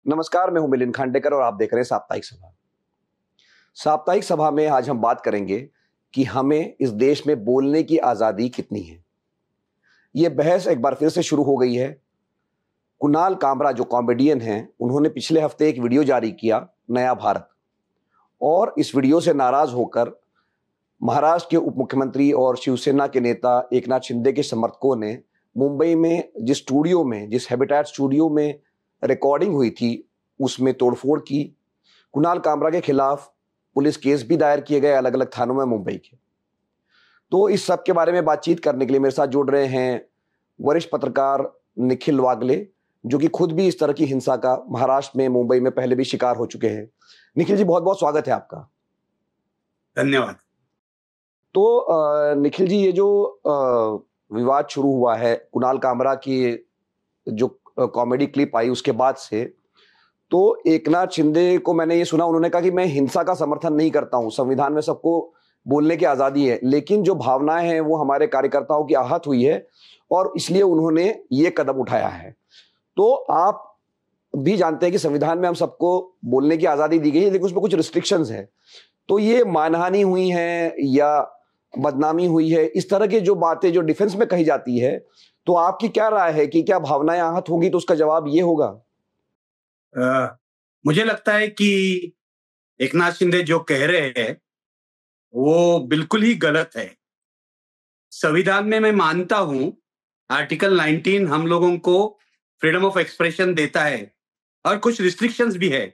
नमस्कार, मैं हूं मिलिंद खांडेकर और आप देख रहे हैं साप्ताहिक सभा। साप्ताहिक सभा में आज हम बात करेंगे कि हमें इस देश में बोलने की आज़ादी कितनी है। ये बहस एक बार फिर से शुरू हो गई है। कुणाल कामरा जो कॉमेडियन हैं, उन्होंने पिछले हफ्ते एक वीडियो जारी किया, नया भारत, और इस वीडियो से नाराज़ होकर महाराष्ट्र के उप मुख्यमंत्री और शिवसेना के नेता एकनाथ शिंदे के समर्थकों ने मुंबई में जिस हैबिटेट स्टूडियो में रिकॉर्डिंग हुई थी, उसमें तोड़फोड़ की। कुणाल कामरा के खिलाफ पुलिस केस भी दायर किए गए अलग अलग थानों में मुंबई के। तो इस सब के बारे में बातचीत करने के लिए मेरे साथ जुड़ रहे हैं वरिष्ठ पत्रकार निखिल वागले, जो कि खुद भी इस तरह की हिंसा का महाराष्ट्र में, मुंबई में पहले भी शिकार हो चुके हैं। निखिल जी, बहुत बहुत स्वागत है आपका। धन्यवाद। तो निखिल जी, ये जो विवाद शुरू हुआ है कुणाल कामरा की जो कॉमेडी क्लिप आई उसके बाद से, तो एकनाथ शिंदे को मैंने ये सुना, उन्होंने कहा कि मैं हिंसा का समर्थन नहीं करता हूं, संविधान में सबको बोलने की आज़ादी है, लेकिन जो भावनाएं हैं वो हमारे कार्यकर्ताओं की आहत हुई है और इसलिए उन्होंने ये कदम उठाया है। तो आप भी जानते हैं कि संविधान में हम सबको बोलने की आज़ादी दी गई है, लेकिन उसमें कुछ रिस्ट्रिक्शंस है। तो ये मानहानि हुई है या बदनामी हुई है, इस तरह की जो बातें जो डिफेंस में कही जाती है, तो आपकी क्या राय है कि क्या भावनाएं आहत होंगी? तो उसका जवाब ये होगा। मुझे लगता है कि एकनाथ शिंदे जो कह रहे हैं वो बिल्कुल ही गलत है। संविधान में मैं मानता हूं आर्टिकल 19 हम लोगों को फ्रीडम ऑफ एक्सप्रेशन देता है और कुछ रिस्ट्रिक्शंस भी है,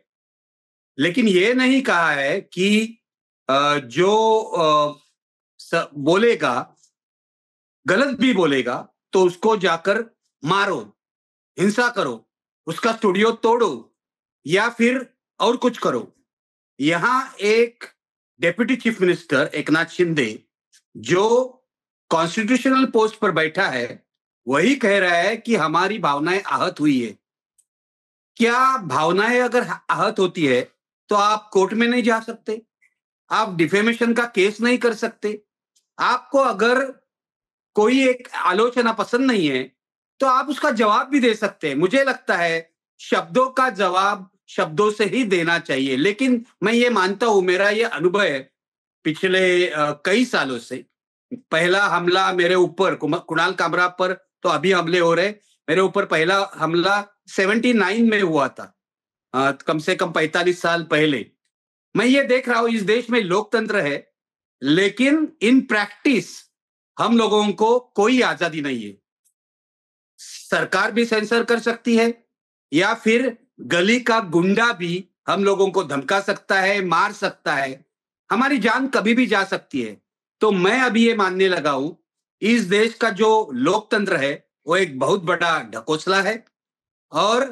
लेकिन ये नहीं कहा है कि जो बोलेगा, गलत भी बोलेगा तो उसको जाकर मारो, हिंसा करो, उसका स्टूडियो तोड़ो या फिर और कुछ करो। यहां एक deputy chief minister Eknath Shinde जो कॉन्स्टिट्यूशनल पोस्ट पर बैठा है, वही कह रहा है कि हमारी भावनाएं आहत हुई है। क्या भावनाएं अगर आहत होती है तो आप कोर्ट में नहीं जा सकते, आप डिफेमेशन का केस नहीं कर सकते। आपको अगर कोई एक आलोचना पसंद नहीं है तो आप उसका जवाब भी दे सकते हैं। मुझे लगता है शब्दों का जवाब शब्दों से ही देना चाहिए, लेकिन मैं ये मानता हूं, मेरा ये अनुभव है पिछले कई सालों से। पहला हमला मेरे ऊपर कुणाल कामरा पर तो अभी हमले हो रहे, मेरे ऊपर पहला हमला 79 में हुआ था, कम से कम 45 साल पहले। मैं ये देख रहा हूं इस देश में लोकतंत्र है, लेकिन इन प्रैक्टिस हम लोगों को कोई आजादी नहीं है। सरकार भी सेंसर कर सकती है या फिर गली का गुंडा भी हम लोगों को धमका सकता है, मार सकता है, हमारी जान कभी भी जा सकती है। तो मैं अभी ये मानने लगा हूं इस देश का जो लोकतंत्र है वो एक बहुत बड़ा ढकोसला है और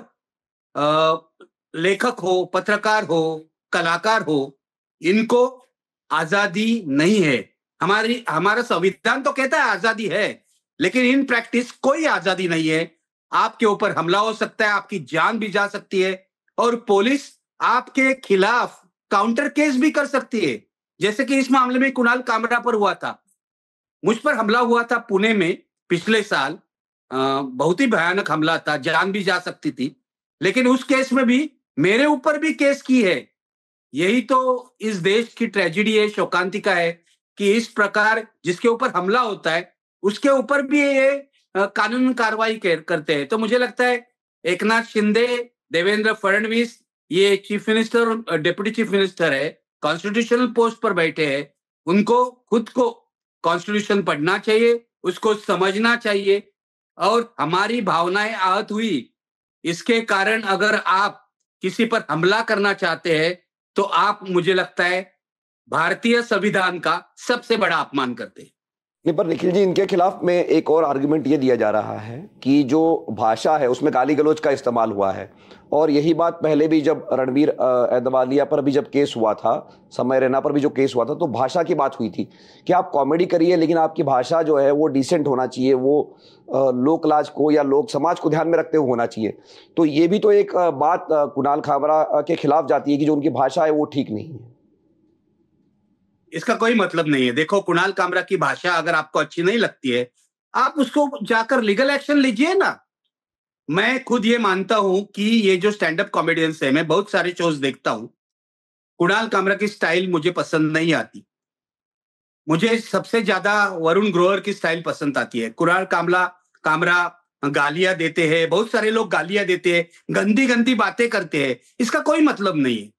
लेखक हो, पत्रकार हो, कलाकार हो, इनको आजादी नहीं है। हमारा संविधान तो कहता है आजादी है, लेकिन इन प्रैक्टिस कोई आजादी नहीं है। आपके ऊपर हमला हो सकता है, आपकी जान भी जा सकती है और पुलिस आपके खिलाफ काउंटर केस भी कर सकती है, जैसे कि इस मामले में कुणाल कामरा पर हुआ था। मुझ पर हमला हुआ था पुणे में पिछले साल, बहुत ही भयानक हमला था, जान भी जा सकती थी, लेकिन उस केस में भी मेरे ऊपर भी केस की है। यही तो इस देश की ट्रेजेडी है, शोकांतिका है कि इस प्रकार जिसके ऊपर हमला होता है उसके ऊपर भी ये कानून कार्रवाई करते हैं। तो मुझे लगता है एकनाथ शिंदे, देवेंद्र फडणवीस, ये chief minister, deputy chief minister है, कॉन्स्टिट्यूशनल पोस्ट पर बैठे हैं, उनको खुद को कॉन्स्टिट्यूशन पढ़ना चाहिए, उसको समझना चाहिए। और हमारी भावनाएं आहत हुई, इसके कारण अगर आप किसी पर हमला करना चाहते हैं तो आप, मुझे लगता है, भारतीय संविधान का सबसे बड़ा अपमान करते हैं। नहीं, पर निखिल जी, इनके खिलाफ में एक और आर्गुमेंट ये दिया जा रहा है कि जो भाषा है उसमें गाली गलौज का इस्तेमाल हुआ है, और यही बात पहले भी जब रणवीर अहलूवालिया पर भी जब केस हुआ था, समय रैना पर भी जो केस हुआ था, तो भाषा की बात हुई थी कि आप कॉमेडी करिए लेकिन आपकी भाषा जो है वो डिसेंट होना चाहिए, वो लोक लाज को या लोक समाज को ध्यान में रखते हुए होना चाहिए। तो ये भी तो एक बात कुणाल कामरा के खिलाफ जाती है कि जो उनकी भाषा है वो ठीक नहीं है। इसका कोई मतलब नहीं है। देखो, कुणाल कामरा की भाषा अगर आपको अच्छी नहीं लगती है, आप उसको जाकर लीगल एक्शन लीजिए ना। मैं खुद ये मानता हूं कि ये जो स्टैंड अप कॉमेडियंस है, मैं बहुत सारे शोज देखता हूं। कुणाल कामरा की स्टाइल मुझे पसंद नहीं आती। मुझे सबसे ज्यादा वरुण ग्रोवर की स्टाइल पसंद आती है। कुणाल कामला कामरा गालियां देते हैं, बहुत सारे लोग गालियां देते हैं, गंदी गंदी बातें करते हैं, इसका कोई मतलब नहीं है।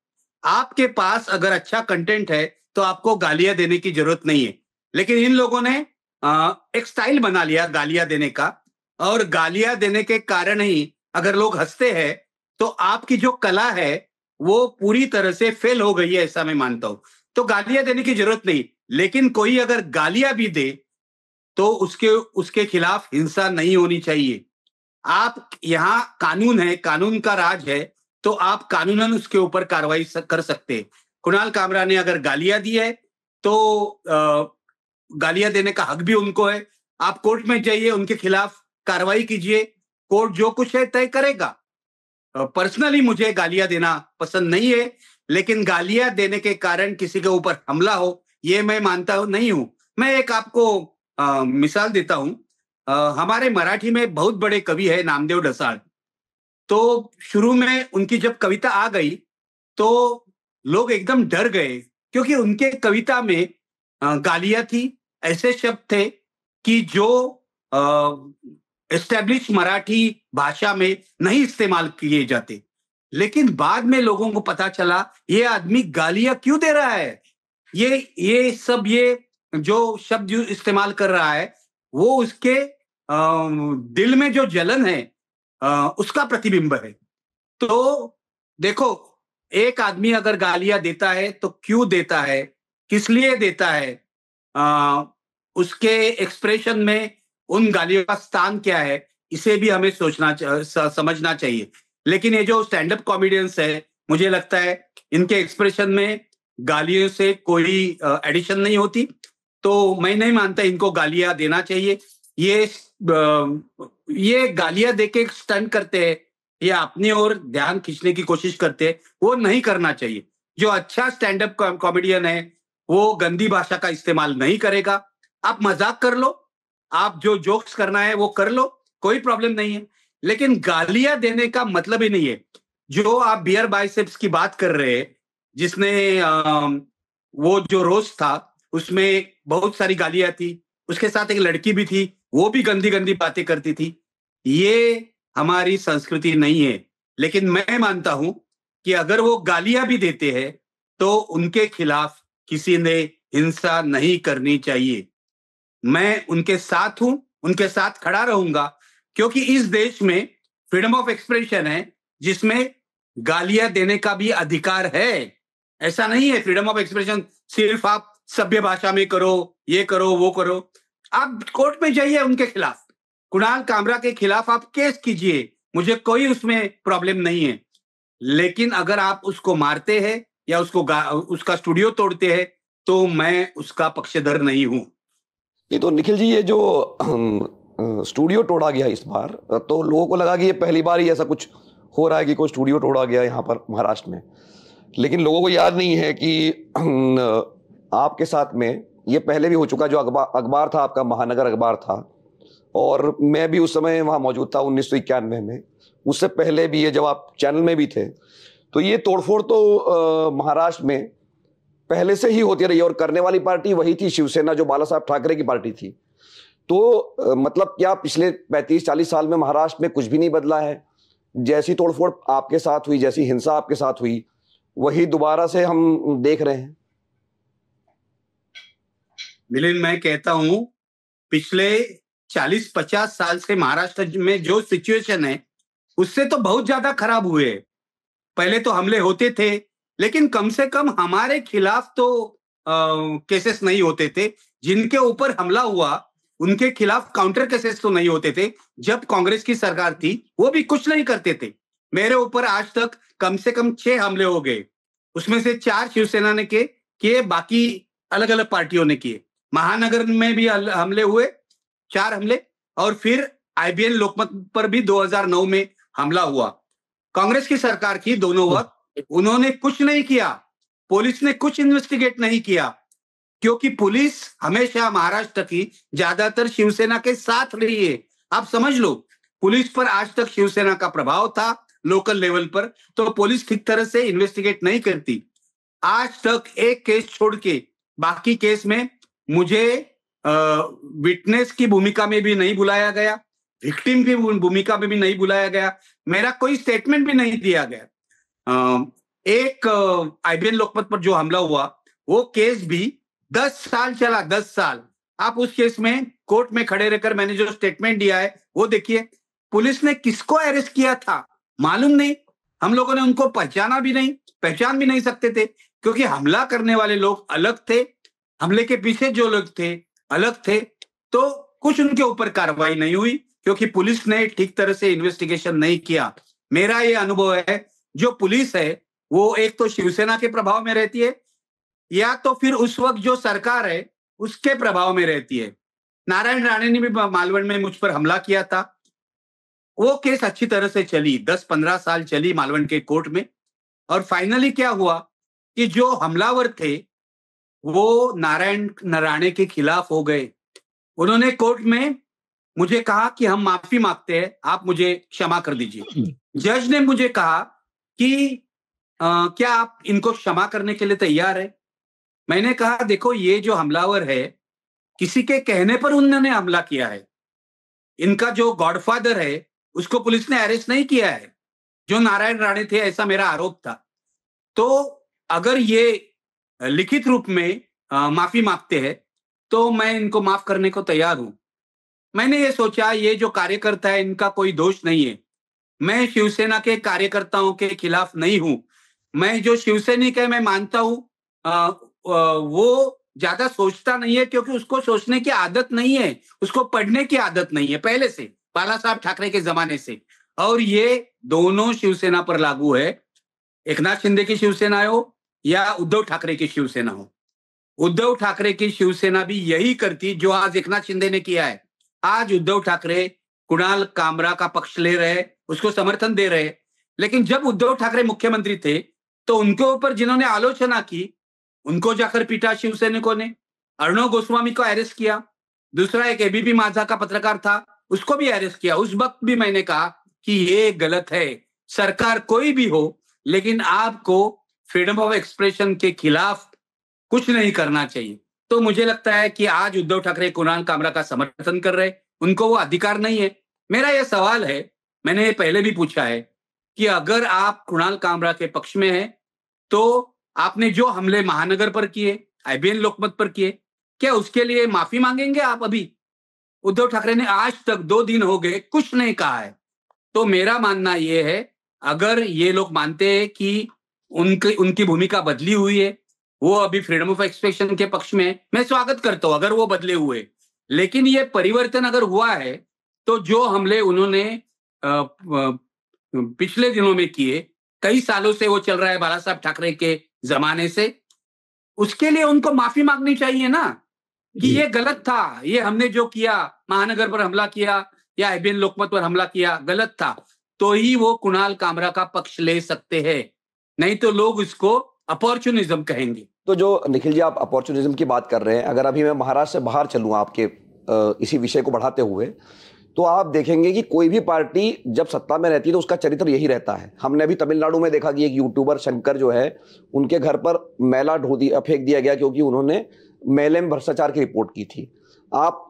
आपके पास अगर अच्छा कंटेंट है तो आपको गालियां देने की जरूरत नहीं है। लेकिन इन लोगों ने एक स्टाइल बना लिया गालियां देने का, और गालियां देने के कारण ही अगर लोग हंसते हैं तो आपकी जो कला है वो पूरी तरह से फेल हो गई है, ऐसा मैं मानता हूं। तो गालियां देने की जरूरत नहीं। लेकिन कोई अगर गालियां भी दे तो उसके उसके खिलाफ हिंसा नहीं होनी चाहिए। आप यहाँ कानून है, कानून का राज है, तो आप कानूनन उसके ऊपर कार्रवाई कर सकते हैं। कुणाल कामरा ने अगर गालियां दी है तो गालियां देने का हक भी उनको है। आप कोर्ट में जाइए, उनके खिलाफ कार्रवाई कीजिए, कोर्ट जो कुछ है तय करेगा। पर्सनली मुझे गालियां देना पसंद नहीं है, लेकिन गालियां देने के कारण किसी के ऊपर हमला हो, ये मैं मानता नहीं हूं। मैं एक आपको मिसाल देता हूं। हमारे मराठी में बहुत बड़े कवि है नामदेव ढसाळ। तो शुरू में उनकी जब कविता आ गई तो लोग एकदम डर गए, क्योंकि उनके कविता में गालियां थी, ऐसे शब्द थे कि जो एस्टेब्लिश मराठी भाषा में नहीं इस्तेमाल किए जाते। लेकिन बाद में लोगों को पता चला ये आदमी गालियां क्यों दे रहा है। ये सब ये जो शब्द जो इस्तेमाल कर रहा है वो उसके दिल में जो जलन है उसका प्रतिबिंब है। तो देखो, एक आदमी अगर गालियां देता है तो क्यों देता है, किस लिए देता है, आ, उसके एक्सप्रेशन में उन गालियों का स्थान क्या है, इसे भी हमें समझना चाहिए। लेकिन ये जो स्टैंड अप कॉमेडियंस है, मुझे लगता है इनके एक्सप्रेशन में गालियों से कोई एडिशन नहीं होती। तो मैं नहीं मानता इनको गालियां देना चाहिए। ये गालियां देके स्टंट करते हैं या अपनी ओर ध्यान खींचने की कोशिश करते हैं, वो नहीं करना चाहिए। जो अच्छा स्टैंड अप कॉमेडियन है वो गंदी भाषा का इस्तेमाल नहीं करेगा। आप मजाक कर लो, आप जो जोक्स करना है वो कर लो, कोई प्रॉब्लम नहीं है। लेकिन गालियां देने का मतलब ही नहीं है। जो आप बियर बाइसेप्स की बात कर रहे हैं, जिसने वो जो रोस्ट था उसमें बहुत सारी गालियां थी, उसके साथ एक लड़की भी थी, वो भी गंदी गंदी बातें करती थी। ये हमारी संस्कृति नहीं है। लेकिन मैं मानता हूं कि अगर वो गालियां भी देते हैं तो उनके खिलाफ किसी ने हिंसा नहीं करनी चाहिए। मैं उनके साथ हूं, उनके साथ खड़ा रहूंगा, क्योंकि इस देश में फ्रीडम ऑफ एक्सप्रेशन है, जिसमें गालियां देने का भी अधिकार है। ऐसा नहीं है फ्रीडम ऑफ एक्सप्रेशन सिर्फ आप सभ्य भाषा में करो, ये करो, वो करो। आप कोर्ट में जाइए उनके खिलाफ, कुणाल कामरा के खिलाफ आप केस कीजिए, मुझे कोई उसमें प्रॉब्लम नहीं है। लेकिन अगर आप उसको मारते हैं या उसका स्टूडियो तोड़ते हैं तो मैं उसका पक्षधर नहीं हूं। ये तो निखिल जी, ये जो स्टूडियो तोड़ा गया इस बार, तो लोगों को लगा कि ये पहली बार ही ऐसा कुछ हो रहा है कि कोई स्टूडियो तोड़ा गया यहाँ पर महाराष्ट्र में। लेकिन लोगों को याद नहीं है कि आपके साथ में ये पहले भी हो चुका। जो अखबार था आपका, महानगर अखबार था, और मैं भी उस समय वहाँ मौजूद था 1991 में। उससे पहले भी ये, जब आप चैनल में भी थे, तो ये तोड़फोड़ तो महाराष्ट्र में पहले से ही होती रही, और करने वाली पार्टी वही थी, शिवसेना, जो बाला साहब ठाकरे की पार्टी थी। तो मतलब क्या पिछले 35-40 साल में महाराष्ट्र में कुछ भी नहीं बदला है? जैसी तोड़फोड़ आपके साथ हुई, जैसी हिंसा आपके साथ हुई, वही दोबारा से हम देख रहे हैं। मिलिंद, मैं कहता हूं पिछले 40-50 साल से महाराष्ट्र में जो सिचुएशन है उससे तो बहुत ज्यादा खराब हुए। पहले तो हमले होते थे, लेकिन कम से कम हमारे खिलाफ तो केसेस नहीं होते थे। जिनके ऊपर हमला हुआ उनके खिलाफ काउंटर केसेस तो नहीं होते थे। जब कांग्रेस की सरकार थी वो भी कुछ नहीं करते थे। मेरे ऊपर आज तक कम से कम 6 हमले हो गए, उसमें से 4 शिवसेना ने किए, बाकी अलग अलग पार्टियों ने किए। महानगर में भी हमले हुए, 4 हमले, और फिर आईबीएन लोकमत पर भी 2009 में हमला हुआ। कांग्रेस की सरकार थी दोनों वक्त, उन्होंने कुछ नहीं किया, पुलिस ने कुछ इन्वेस्टिगेट नहीं किया, क्योंकि पुलिस हमेशा महाराष्ट्र की ज्यादातर शिवसेना के साथ रही है। आप समझ लो, पुलिस पर आज तक शिवसेना का प्रभाव था लोकल लेवल पर, तो पुलिस ठीक तरह से इन्वेस्टिगेट नहीं करती। आज तक एक केस छोड़ के बाकी केस में मुझे विटनेस की भूमिका में भी नहीं बुलाया गया, विक्टिम की भूमिका में भी नहीं बुलाया गया, मेरा कोई स्टेटमेंट भी नहीं दिया गया। एक आईबीएन लोकमत पर जो हमला हुआ, वो केस भी 10 साल चला, 10 साल। आप उस केस में कोर्ट में खड़े रहकर मैंने जो स्टेटमेंट दिया है वो देखिए। पुलिस ने किसको अरेस्ट किया था मालूम नहीं, हम लोगों ने उनको पहचान भी नहीं सकते थे, क्योंकि हमला करने वाले लोग अलग थे, हमले के पीछे जो लोग थे अलग थे। तो कुछ उनके ऊपर कार्रवाई नहीं हुई क्योंकि पुलिस ने ठीक तरह से इन्वेस्टिगेशन नहीं किया। मेरा ये अनुभव है, जो पुलिस है वो एक तो शिवसेना के प्रभाव में रहती है, या तो फिर उस वक्त जो सरकार है उसके प्रभाव में रहती है। नारायण राणे ने भी मालवण में मुझ पर हमला किया था, वो केस अच्छी तरह से चली, 10-15 साल चली मालवण के कोर्ट में। और फाइनली क्या हुआ कि जो हमलावर थे वो नारायण राणे के खिलाफ हो गए। उन्होंने कोर्ट में मुझे कहा कि हम माफी मांगते हैं, आप मुझे क्षमा कर दीजिए। जज ने मुझे कहा कि क्या आप इनको क्षमा करने के लिए तैयार है? मैंने कहा देखो, ये जो हमलावर है किसी के कहने पर उन्होंने हमला किया है। इनका जो गॉडफादर है उसको पुलिस ने अरेस्ट नहीं किया है, जो नारायण राणे थे, ऐसा मेरा आरोप था। तो अगर ये लिखित रूप में माफी मांगते हैं तो मैं इनको माफ करने को तैयार हूं। मैंने ये सोचा ये जो कार्यकर्ता है इनका कोई दोष नहीं है, मैं शिवसेना के कार्यकर्ताओं के खिलाफ नहीं हूं। मैं जो शिवसैनिक है मैं मानता हूं वो ज्यादा सोचता नहीं है, क्योंकि उसको सोचने की आदत नहीं है, उसको पढ़ने की आदत नहीं है पहले से, बाला साहब ठाकरे के जमाने से। और ये दोनों शिवसेना पर लागू है, एकनाथ शिंदे की शिवसेना हो या उद्धव ठाकरे की शिवसेना हो। उद्धव ठाकरे की शिवसेना भी यही करती जो आज एकनाथ शिंदे ने किया है। आज उद्धव ठाकरे कुणाल कामरा का पक्ष ले रहे, उसको समर्थन दे रहे, लेकिन जब उद्धव ठाकरे मुख्यमंत्री थे तो उनके ऊपर जिन्होंने आलोचना की उनको जाकर पीटा शिवसैनिकों ने, अर्णव गोस्वामी को अरेस्ट किया, दूसरा एक एबीपी माझा का पत्रकार था उसको भी अरेस्ट किया। उस वक्त भी मैंने कहा कि ये गलत है, सरकार कोई भी हो लेकिन आपको फ्रीडम ऑफ एक्सप्रेशन के खिलाफ कुछ नहीं करना चाहिए। तो मुझे लगता है कि आज उद्धव ठाकरे कुणाल कामरा का समर्थन कर रहे, उनको वो अधिकार नहीं है। मेरा यह सवाल है, मैंने ये पहले भी पूछा है कि अगर आप कुणाल कामरा के पक्ष में हैं तो आपने जो हमले महानगर पर किए, आईबीएन लोकमत पर किए, क्या उसके लिए माफी मांगेंगे आप? अभी उद्धव ठाकरे ने आज तक 2 दिन हो गए कुछ नहीं कहा है। तो मेरा मानना यह है, अगर ये लोग मानते हैं कि उनकी भूमिका बदली हुई है, वो अभी फ्रीडम ऑफ एक्सप्रेशन के पक्ष में, मैं स्वागत करता हूं अगर वो बदले हुए। लेकिन ये परिवर्तन अगर हुआ है तो जो हमले उन्होंने पिछले दिनों में किए, कई सालों से वो चल रहा है बाला साहब ठाकरे के जमाने से, उसके लिए उनको माफी मांगनी चाहिए ना कि ये गलत था, ये हमने जो किया, महानगर पर हमला किया या आईबीएन लोकमत पर हमला किया, गलत था। तो ही वो कुणाल कामरा का पक्ष ले सकते हैं, नहीं तो लोग इसको अपॉर्चुनिज्म कहेंगे। तो जो निखिल जी आप अपॉर्चुनिज्म की बात कर रहे हैं, अगर अभी मैं महाराष्ट्र से बाहर चलूँ आपके इसी विषय को बढ़ाते हुए, तो आप देखेंगे कि कोई भी पार्टी जब सत्ता में रहती है तो उसका चरित्र यही रहता है। हमने अभी तमिलनाडु में देखा कि एक यूट्यूबर शंकर जो है, उनके घर पर मैला फेंक दिया गया क्योंकि उन्होंने मेले में भ्रष्टाचार की रिपोर्ट की थी। आप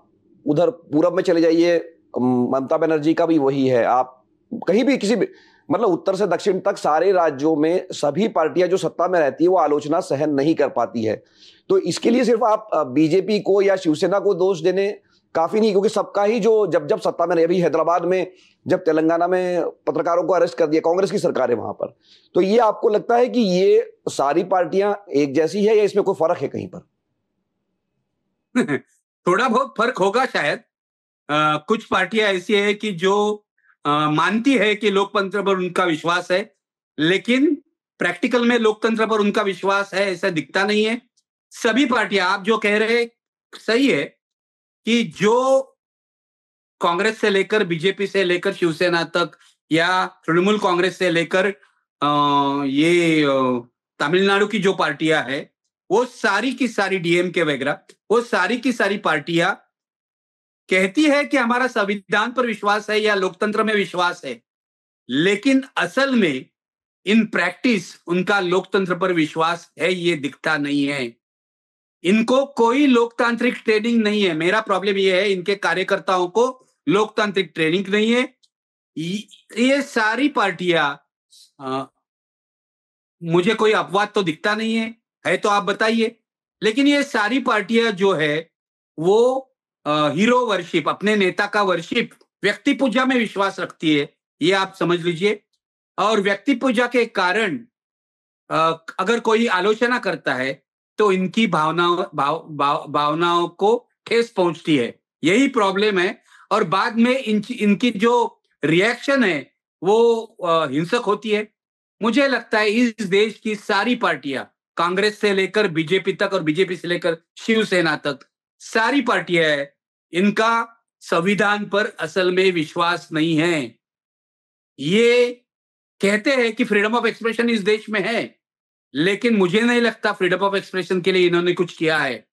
उधर पूरब में चले जाइए, ममता बनर्जी का भी वही है। आप कहीं भी किसी भी मतलब उत्तर से दक्षिण तक सारे राज्यों में सभी पार्टियां जो सत्ता में रहती है वो आलोचना सहन नहीं कर पाती है। तो इसके लिए सिर्फ आप बीजेपी को या शिवसेना को दोष देने काफी नहीं, क्योंकि सबका ही जो जब सत्ता में रहे, अभी हैदराबाद में जब तेलंगाना में पत्रकारों को अरेस्ट कर दिया, कांग्रेस की सरकार है वहां पर, तो ये आपको लगता है कि ये सारी पार्टियां एक जैसी है या इसमें कोई फर्क है कहीं पर? थोड़ा बहुत फर्क होगा शायद। कुछ पार्टियां ऐसी है कि जो मानती है कि लोकतंत्र पर उनका विश्वास है, लेकिन प्रैक्टिकल में लोकतंत्र पर उनका विश्वास है ऐसा दिखता नहीं है। सभी पार्टियां, आप जो कह रहे सही है कि जो कांग्रेस से लेकर बीजेपी से लेकर शिवसेना तक, या तृणमूल कांग्रेस से लेकर ये तमिलनाडु की जो पार्टियां है, वो सारी की सारी डीएमके वगैरह, वो सारी की सारी पार्टियां कहती है कि हमारा संविधान पर विश्वास है या लोकतंत्र में विश्वास है, लेकिन असल में इन प्रैक्टिस उनका लोकतंत्र पर विश्वास है ये दिखता नहीं है। इनको कोई लोकतांत्रिक ट्रेनिंग नहीं है। मेरा प्रॉब्लम ये है, इनके कार्यकर्ताओं को लोकतांत्रिक ट्रेनिंग नहीं है। ये सारी पार्टियां, मुझे कोई अपवाद तो दिखता नहीं है तो आप बताइए, लेकिन ये सारी पार्टियां जो है वो हीरो वर्शिप, अपने नेता का वर्शिप, व्यक्ति पूजा में विश्वास रखती है, ये आप समझ लीजिए। और व्यक्ति पूजा के कारण अगर कोई आलोचना करता है तो इनकी भावनाओं को ठेस पहुंचती है, यही प्रॉब्लम है। और बाद में इनकी जो रिएक्शन है वो हिंसक होती है। मुझे लगता है इस देश की सारी पार्टियां, कांग्रेस से लेकर बीजेपी तक और बीजेपी से लेकर शिवसेना तक, सारी पार्टियां है, इनका संविधान पर असल में विश्वास नहीं है। ये कहते हैं कि फ्रीडम ऑफ एक्सप्रेशन इस देश में है, लेकिन मुझे नहीं लगता फ्रीडम ऑफ एक्सप्रेशन के लिए इन्होंने कुछ किया है।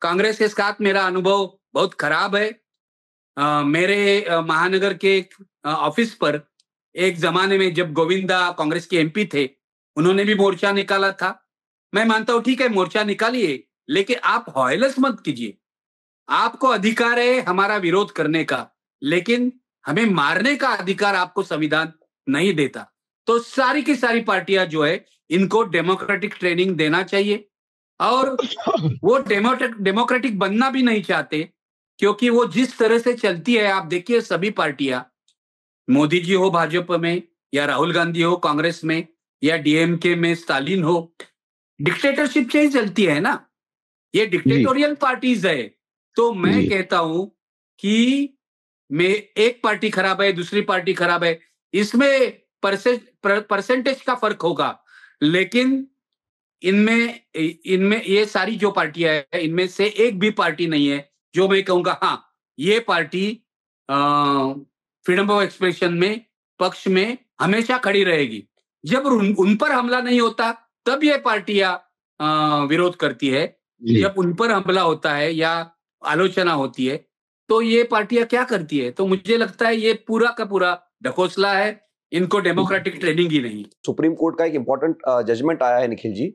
कांग्रेस के साथ मेरा अनुभव बहुत खराब है। मेरे महानगर के ऑफिस पर एक जमाने में जब गोविंदा कांग्रेस के एमपी थे, उन्होंने भी मोर्चा निकाला था। मैं मानता हूं ठीक है, मोर्चा निकालिए, लेकिन आप हॉयलस मत कीजिए। आपको अधिकार है हमारा विरोध करने का, लेकिन हमें मारने का अधिकार आपको संविधान नहीं देता। तो सारी की सारी पार्टियां जो है, इनको डेमोक्रेटिक ट्रेनिंग देना चाहिए। और वो डेमोक्रेटिक बनना भी नहीं चाहते, क्योंकि वो जिस तरह से चलती है, आप देखिए सभी पार्टियां, मोदी जी हो भाजपा में, या राहुल गांधी हो कांग्रेस में, या डीएमके में स्टालिन हो, डिक्टेटरशिप से ही चलती है ना, ये डिक्टेटोरियल पार्टीज है। तो मैं कहता हूं कि मैं एक पार्टी खराब है, दूसरी पार्टी खराब है, इसमें परसेंटेज का फर्क होगा, लेकिन इनमें ये सारी जो पार्टियां है, इनमें से एक भी पार्टी नहीं है जो मैं कहूंगा हाँ ये पार्टी फ्रीडम ऑफ एक्सप्रेशन में पक्ष में हमेशा खड़ी रहेगी। जब उन पर हमला नहीं होता तब ये पार्टियां विरोध करती है, जब उन पर हमला होता है या आलोचना होती है तो ये पार्टियां क्या करती है। तो मुझे लगता है ये पूरा का पूरा ढकोसला है, इनको डेमोक्रेटिक ट्रेनिंग ही नहीं। सुप्रीम कोर्ट का एक इंपॉर्टेंट जजमेंट आया है निखिल जी।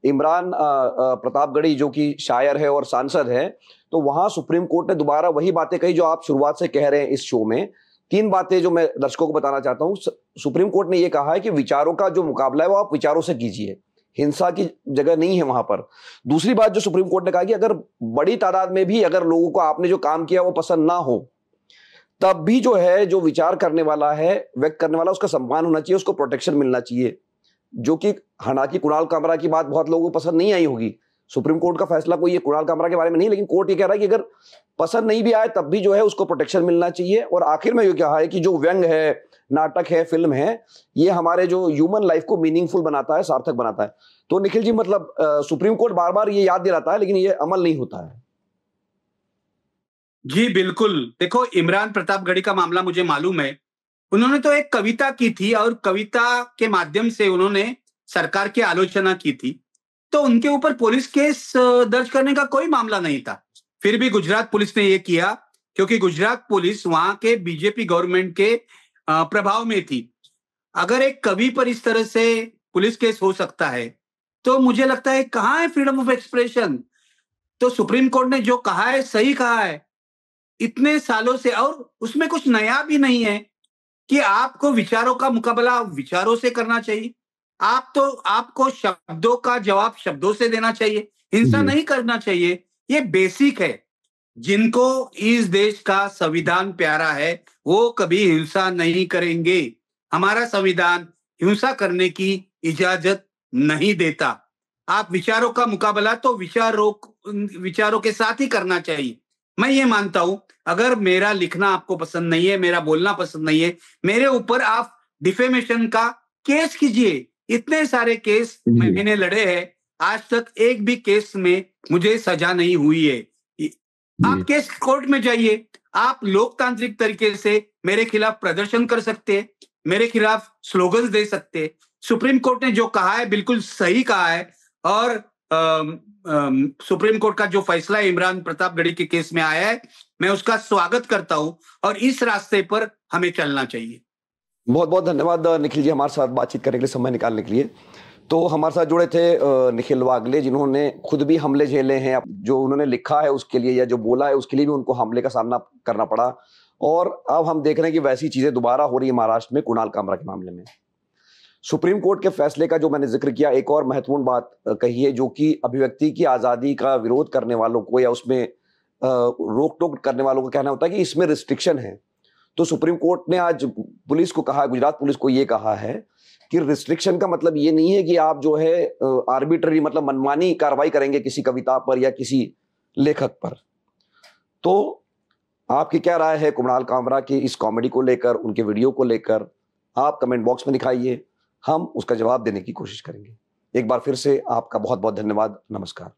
इमरान प्रतापगढ़ी जो कि शायर है और सांसद है, तो वहां सुप्रीम कोर्ट ने दोबारा वही बातें कही जो आप शुरुआत से कह रहे हैं इस शो में। 3 बातें जो मैं दर्शकों को बताना चाहता हूं। सुप्रीम कोर्ट ने यह कहा है कि विचारों का जो मुकाबला है वो आप विचारों से कीजिए, हिंसा की जगह नहीं है वहां पर। दूसरी बात जो सुप्रीम कोर्ट ने कहा कि अगर बड़ी तादाद में भी अगर लोगों को आपने जो काम किया वो पसंद ना हो, तब भी जो है जो विचार करने वाला है, व्यक्त करने वाला, उसका सम्मान होना चाहिए, उसको प्रोटेक्शन मिलना चाहिए। जो कि हालांकि कुणाल कामरा की बात बहुत लोगों को पसंद नहीं आई होगी। सुप्रीम कोर्ट का फैसला कोई ये कुणाल कामरा के बारे में नहीं, लेकिन कोर्ट ये कह रहा है कि अगर पसंद नहीं भी आए तब भी जो है उसको प्रोटेक्शन मिलना चाहिए। और आखिर में ये कहा है कि जो व्यंग है, नाटक है, फिल्म है, ये हमारे जो ह्यूमन लाइफ को मीनिंगफुल बनाता है, सार्थक बनाता है। तो निखिल जी, मतलब सुप्रीम कोर्ट बार बार ये याद दिलाता है लेकिन ये अमल नहीं होता है। जी बिल्कुल। देखो, इमरान प्रतापगढ़ी का मामला मुझे मालूम है। उन्होंने तो एक कविता की थी और कविता के माध्यम से उन्होंने सरकार की आलोचना की थी, तो उनके ऊपर पुलिस केस दर्ज करने का कोई मामला नहीं था। फिर भी गुजरात पुलिस ने यह किया, क्योंकि गुजरात पुलिस वहां के बीजेपी गवर्नमेंट के प्रभाव में थी। अगर एक कवि पर इस तरह से पुलिस केस हो सकता है, तो मुझे लगता है कहां है फ्रीडम ऑफ एक्सप्रेशन। तो सुप्रीम कोर्ट ने जो कहा है सही कहा है इतने सालों से, और उसमें कुछ नया भी नहीं है कि आपको विचारों का मुकाबला विचारों से करना चाहिए। आपको शब्दों का जवाब शब्दों से देना चाहिए, हिंसा नहीं करना चाहिए। ये बेसिक है। जिनको इस देश का संविधान प्यारा है वो कभी हिंसा नहीं करेंगे। हमारा संविधान हिंसा करने की इजाजत नहीं देता। आप विचारों का मुकाबला तो विचारों के साथ ही करना चाहिए। मैं ये मानता हूं, अगर मेरा लिखना आपको पसंद नहीं है, मेरा बोलना पसंद नहीं है, मेरे ऊपर आप डिफेमेशन का केस कीजिए। इतने सारे केस मैंने लड़े हैं, आज तक एक भी केस में मुझे सजा नहीं हुई है। आप केस कोर्ट में जाइए, आप लोकतांत्रिक तरीके से मेरे खिलाफ प्रदर्शन कर सकते हैं, मेरे खिलाफ स्लोगन्स दे सकते हैं। सुप्रीम कोर्ट ने जो कहा है बिल्कुल सही कहा है, और सुप्रीम कोर्ट का जो फैसला इमरान प्रतापगढ़ी के केस में आया है, मैं उसका स्वागत करता हूं और इस रास्ते पर हमें चलना चाहिए। बहुत बहुत धन्यवाद निखिल जी, हमारे साथ बातचीत करने के लिए, समय निकालने के लिए। तो हमारे साथ जुड़े थे निखिल वागले, जिन्होंने खुद भी हमले झेले हैं, जो उन्होंने लिखा है उसके लिए या जो बोला है उसके लिए भी उनको हमले का सामना करना पड़ा। और अब हम देख रहे हैं कि वैसी चीजें दोबारा हो रही है महाराष्ट्र में कुणाल कामरा के मामले में। सुप्रीम कोर्ट के फैसले का जो मैंने जिक्र किया, एक और महत्वपूर्ण बात कही है, जो कि अभिव्यक्ति की आजादी का विरोध करने वालों को या उसमें रोक टोक करने वालों को कहना होता है कि इसमें रिस्ट्रिक्शन है। तो सुप्रीम कोर्ट ने आज पुलिस को कहा, गुजरात पुलिस को यह कहा है कि रिस्ट्रिक्शन का मतलब ये नहीं है कि आप जो है आर्बिट्ररी, मतलब मनमानी कार्रवाई करेंगे किसी कविता पर या किसी लेखक पर। तो आपकी क्या राय है कुणाल कामरा की इस कॉमेडी को लेकर, उनके वीडियो को लेकर? आप कमेंट बॉक्स में दिखाइए, हम उसका जवाब देने की कोशिश करेंगे। एक बार फिर से आपका बहुत बहुत धन्यवाद। नमस्कार।